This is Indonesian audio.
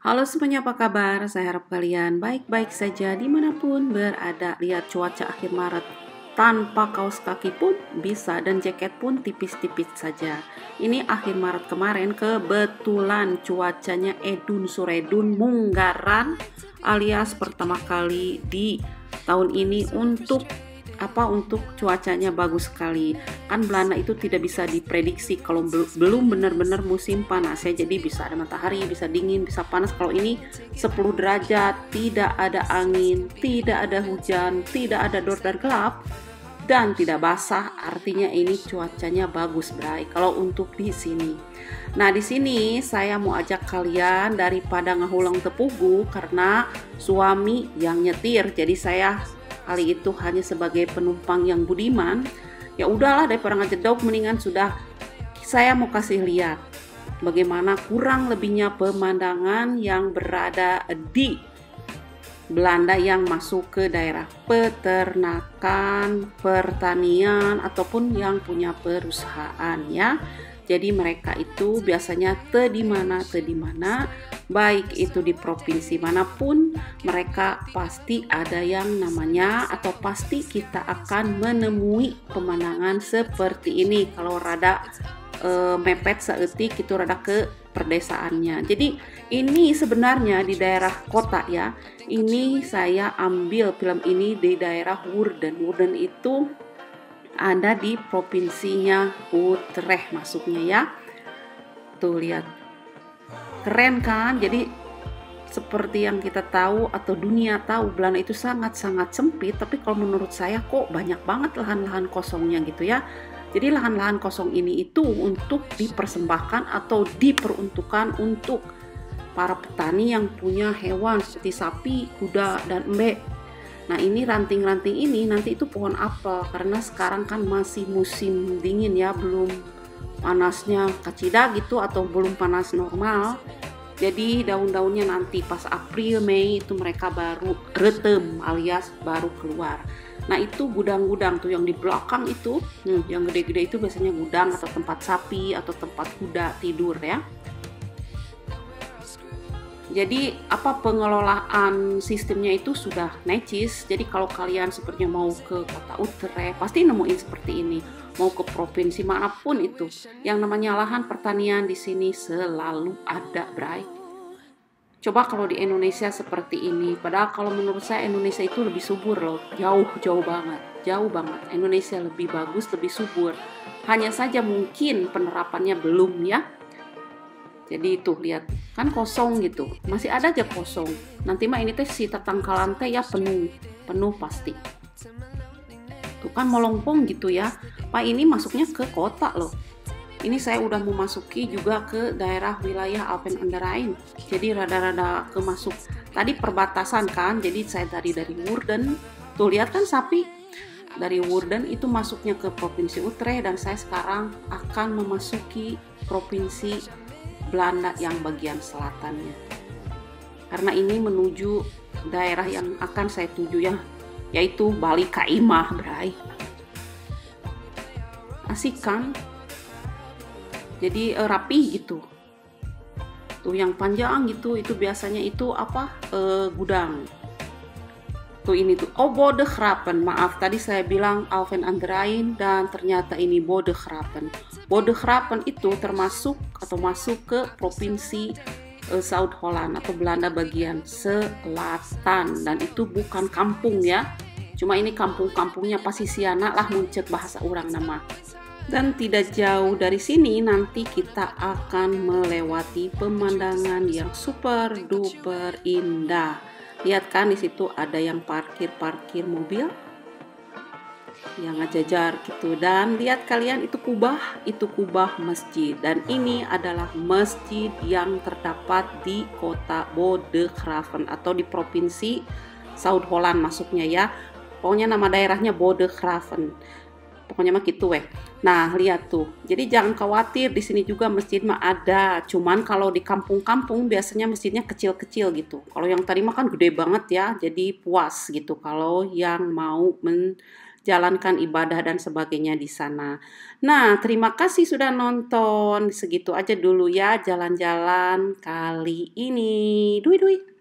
Halo semuanya, apa kabar? Saya harap kalian baik-baik saja dimanapun berada. Lihat cuaca akhir Maret, tanpa kaos kaki pun bisa dan jaket pun tipis-tipis saja. Ini akhir Maret kemarin kebetulan cuacanya edun suredun munggaran, alias pertama kali di tahun ini untuk cuacanya bagus sekali. Kan Belanda itu tidak bisa diprediksi kalau belum benar-benar musim panas ya. Jadi bisa ada matahari, bisa dingin, bisa panas. Kalau ini 10 derajat, tidak ada angin, tidak ada hujan, tidak ada dor dan gelap, dan tidak basah. Artinya ini cuacanya bagus, Bray. Kalau untuk di sini. Nah, di sini saya mau ajak kalian daripada ngahulang tepugu karena suami yang nyetir. Jadi saya kali itu hanya sebagai penumpang yang budiman. Ya udahlah, daripada ngajedok mendingan sudah saya mau kasih lihat bagaimana kurang lebihnya pemandangan yang berada di Belanda yang masuk ke daerah peternakan, pertanian ataupun yang punya perusahaan ya. Jadi mereka itu biasanya di mana, baik itu di provinsi manapun, mereka pasti ada yang namanya atau pasti kita akan menemui pemandangan seperti ini. Kalau rada mepet seetik itu rada ke perdesaannya. Jadi ini sebenarnya di daerah kota ya. Ini saya ambil film ini di daerah Woerden. Woerden itu ada di provinsinya Utrecht masuknya ya. Tuh lihat, keren kan? Jadi seperti yang kita tahu atau dunia tahu, Belanda itu sangat-sangat sempit, tapi kalau menurut saya kok banyak banget lahan-lahan kosongnya gitu ya. Jadi lahan-lahan kosong ini itu untuk dipersembahkan atau diperuntukkan untuk para petani yang punya hewan seperti sapi, kuda, dan embek. Nah, ini ranting-ranting ini nanti itu pohon apel, karena sekarang kan masih musim dingin ya, belum panasnya kacida gitu atau belum panas normal. Jadi daun-daunnya nanti pas April Mei itu mereka baru retem alias baru keluar. Nah, itu gudang-gudang tuh yang di belakang itu, yang gede-gede itu biasanya gudang atau tempat sapi atau tempat kuda tidur ya. Jadi pengelolaan sistemnya itu sudah necis. Jadi kalau kalian sepertinya mau ke kota Utrecht pasti nemuin seperti ini. Mau ke provinsi manapun itu, yang namanya lahan pertanian di sini selalu ada, Bray. Coba kalau di Indonesia seperti ini. Padahal kalau menurut saya Indonesia itu lebih subur loh. Jauh banget. Indonesia lebih bagus, lebih subur. Hanya saja mungkin penerapannya belum ya. Jadi itu lihat kan kosong gitu, masih ada aja kosong. Nanti mah ini teh si tatangkalan teh ya penuh pasti. Tuh kan melongpong gitu ya. Pak ini masuknya ke kota loh. Ini saya udah memasuki juga ke daerah wilayah Alpen an der Rijn. Jadi rada-rada ke masuk. Tadi perbatasan kan. Jadi saya dari Woerden. Tuh lihat kan sapi. Dari Woerden itu masuknya ke provinsi Utrecht dan saya sekarang akan memasuki provinsi Belanda yang bagian selatannya. Karena ini menuju daerah yang akan saya tuju ya, yaitu Bali Kaimah, Bray. Asik kan? Jadi rapi gitu. Tuh yang panjang gitu, itu biasanya itu gudang. Tuh ini tuh, Bodegraven, maaf tadi saya bilang Alpen an der Rijn dan ternyata ini Bodegraven. Bodegraven itu termasuk atau masuk ke provinsi Zuid-Holland atau Belanda bagian selatan, dan itu bukan kampung ya. Cuma ini kampung-kampungnya Pasisiana lah muncul bahasa orang nama. Dan tidak jauh dari sini nanti kita akan melewati pemandangan yang super duper indah. Lihat kan di situ ada yang parkir mobil yang ngajajar gitu, dan lihat kalian itu kubah masjid, dan ini adalah masjid yang terdapat di kota Bodegraven atau di provinsi Zuid-Holland masuknya ya. Pokoknya nama daerahnya Bodegraven. Pokoknya mah gitu weh. Nah, lihat tuh. Jadi jangan khawatir, di sini juga masjid mah ada. Cuman kalau di kampung-kampung biasanya masjidnya kecil-kecil gitu. Kalau yang tadi mah kan gede banget ya. Jadi puas gitu kalau yang mau jalankan ibadah dan sebagainya di sana. Nah, terima kasih sudah nonton. Segitu aja dulu ya jalan-jalan kali ini. Dui dui.